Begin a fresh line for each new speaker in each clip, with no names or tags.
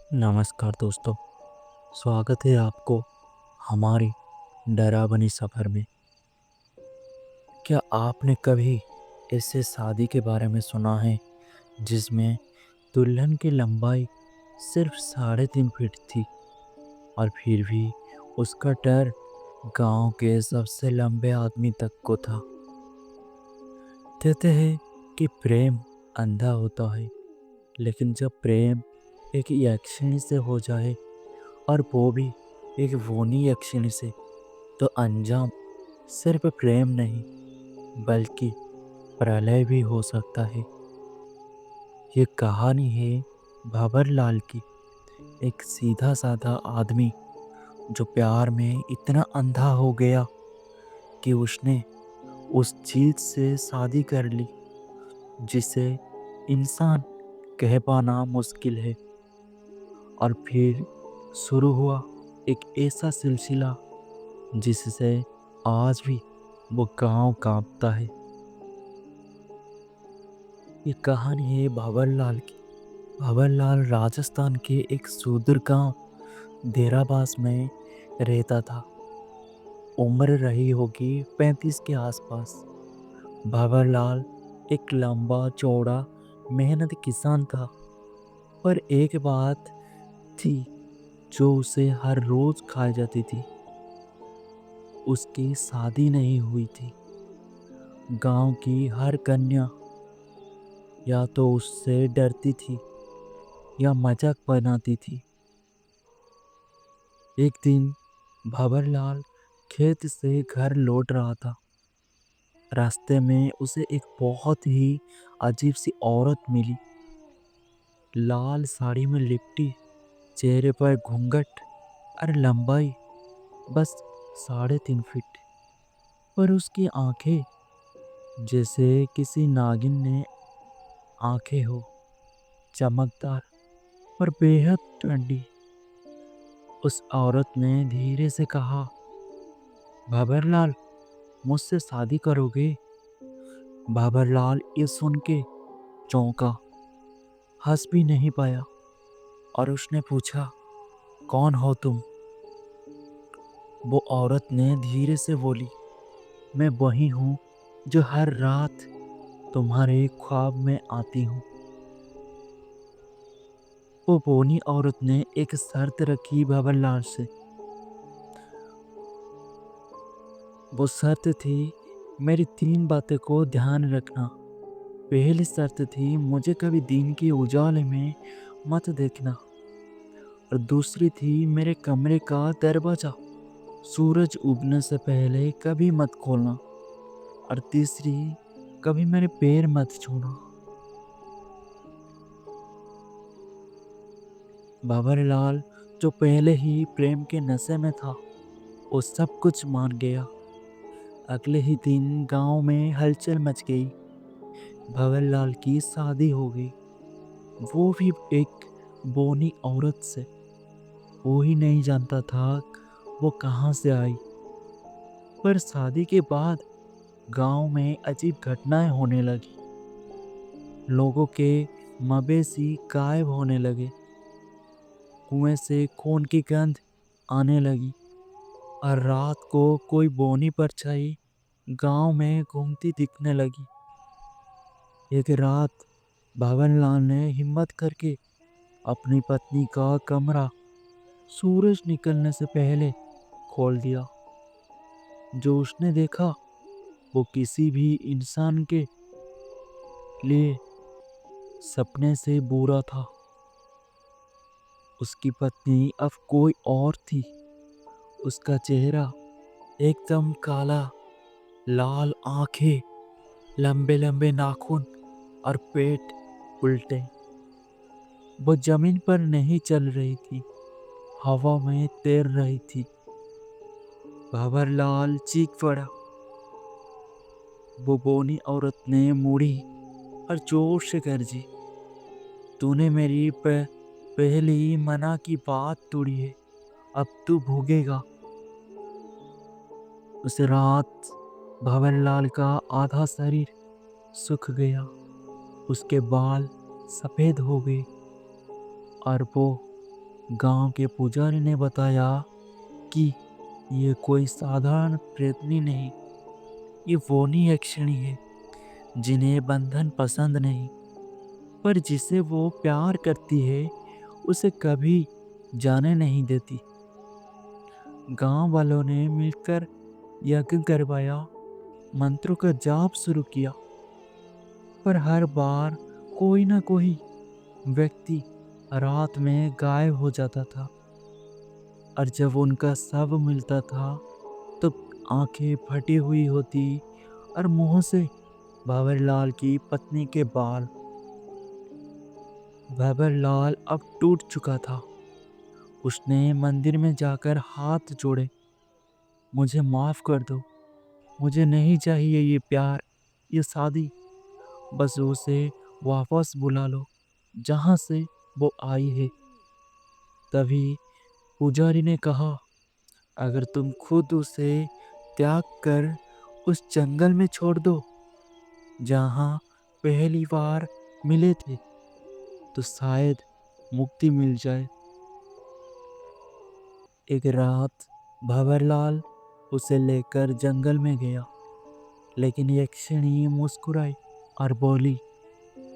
नमस्कार दोस्तों। स्वागत है आपको हमारी डरावनी सफ़र में। क्या आपने कभी ऐसे शादी के बारे में सुना है जिसमें दुल्हन की लंबाई सिर्फ 3.5 फीट थी और फिर भी उसका डर गांव के सबसे लंबे आदमी तक को था। कहते हैं कि प्रेम अंधा होता है, लेकिन जब प्रेम एक यक्षिणी से हो जाए और वो भी एक वोनी यक्षिणी से, तो अंजाम सिर्फ प्रेम नहीं बल्कि प्रलय भी हो सकता है। ये कहानी है भंवर लाल की, एक सीधा साधा आदमी जो प्यार में इतना अंधा हो गया कि उसने उस चीज से शादी कर ली जिसे इंसान कह पाना मुश्किल है। और फिर शुरू हुआ एक ऐसा सिलसिला जिससे आज भी वो गांव कांपता है। ये कहानी है भंवर लाल की। भंवर लाल राजस्थान के एक सुदूर गांव देराबास में रहता था। उम्र रही होगी 35 के आसपास। भंवर लाल एक लंबा चौड़ा मेहनती किसान था, पर एक बात थी जो उसे हर रोज खाई जाती थी। उसकी शादी नहीं हुई थी। गांव की हर कन्या या तो उससे डरती थी या मजाक बनाती थी। एक दिन भंवरलाल खेत से घर लौट रहा था। रास्ते में उसे एक बहुत ही अजीब सी औरत मिली। लाल साड़ी में लिपटी, चेहरे पर घूंघट और लंबाई बस 3.5 फीट। पर उसकी आंखें जैसे किसी नागिन ने आंखें हो, चमकदार और बेहद ठंडी। उस औरत ने धीरे से कहा, भंवरलाल, मुझसे शादी करोगे? भंवरलाल ये सुन के चौंका, हंस भी नहीं पाया और उसने पूछा, कौन हो तुम? वो औरत ने धीरे से बोली, मैं वही हूँ जो हर रात तुम्हारे ख्वाब में आती हूँ। वो बोनी औरत ने एक शर्त रखी भंवरलाल से। वो शर्त थी, मेरी 3 बातें को ध्यान रखना। पहली शर्त थी, मुझे कभी दिन के उजाले में मत देखना। और दूसरी थी, मेरे कमरे का दरवाजा सूरज उगने से पहले कभी मत खोलना। और तीसरी, कभी मेरे पैर मत छूना। भंवरलाल, जो पहले ही प्रेम के नशे में था, वो सब कुछ मान गया। अगले ही दिन गांव में हलचल मच गई। भंवरलाल की शादी हो गई, वो भी एक बोनी औरत से। वो ही नहीं जानता था वो कहाँ से आई। पर शादी के बाद गांव में अजीब घटनाएं होने लगी। लोगों के मवेशी गायब होने लगे, कुएं से खून की गंध आने लगी और रात को कोई बोनी परछाई गांव में घूमती दिखने लगी। एक रात भंवरलाल ने हिम्मत करके अपनी पत्नी का कमरा सूरज निकलने से पहले खोल दिया। जो उसने देखा वो किसी भी इंसान के लिए सपने से बुरा था। उसकी पत्नी अब कोई और थी। उसका चेहरा एकदम काला, लाल आंखें, लंबे लंबे नाखून और पेट उल्टे। वो जमीन पर नहीं चल रही थी, हवा में तैर रही थी। भंवरलाल चीख पड़ा। वो बोनी औरत ने मुड़ी और जोर से गरजी, तूने मेरी पहली मना की बात तोड़ी है, अब तू भोगेगा। उस रात भंवरलाल का आधा शरीर सूख गया, उसके बाल सफेद हो गए और वो गांव के पुजारी ने बताया कि ये कोई साधारण प्रेतनी नहीं, ये वोनी यक्षिणी है जिन्हें बंधन पसंद नहीं, पर जिसे वो प्यार करती है उसे कभी जाने नहीं देती। गांव वालों ने मिलकर यज्ञ करवाया, मंत्रों का जाप शुरू किया, पर हर बार कोई ना कोई व्यक्ति रात में गायब हो जाता था। और जब उनका शव मिलता था तो आंखें फटी हुई होती और मुंह से भंवरलाल की पत्नी के बाल। भंवरलाल अब टूट चुका था। उसने मंदिर में जाकर हाथ जोड़े, मुझे माफ कर दो, मुझे नहीं चाहिए ये प्यार, ये शादी, बस उसे वापस बुला लो जहां से वो आई है। तभी पुजारी ने कहा, अगर तुम खुद उसे त्याग कर उस जंगल में छोड़ दो जहां पहली बार मिले थे, तो शायद मुक्ति मिल जाए। एक रात भंवरलाल उसे लेकर जंगल में गया, लेकिन यक्षिणी मुस्कुराई और बोली,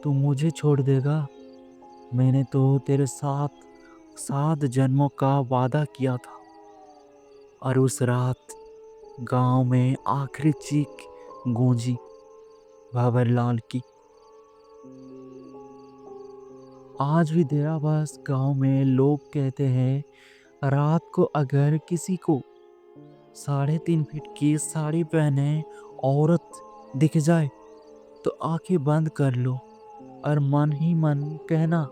तू मुझे छोड़ देगा? मैंने तो तेरे साथ 7 जन्मों का वादा किया था। और उस रात गांव में आखिरी चीख गूंजी भंवरलाल की। आज भी देरावास गांव में लोग कहते हैं, रात को अगर किसी को 3.5 फीट की साड़ी पहने औरत दिख जाए तो आंखें बंद कर लो और मन ही मन कहना,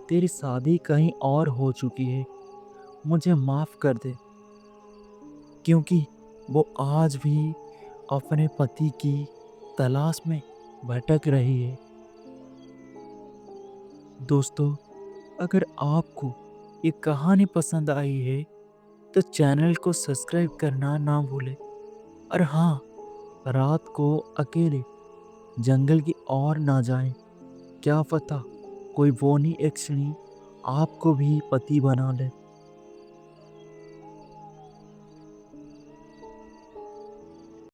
तेरी शादी कहीं और हो चुकी है, मुझे माफ कर दे। क्योंकि वो आज भी अपने पति की तलाश में भटक रही है। दोस्तों, अगर आपको ये कहानी पसंद आई है तो चैनल को सब्सक्राइब करना ना भूलें। और हाँ, रात को अकेले जंगल की ओर ना जाएं। क्या पता कोई बोनी यक्षिणी आपको भी पति बना ले।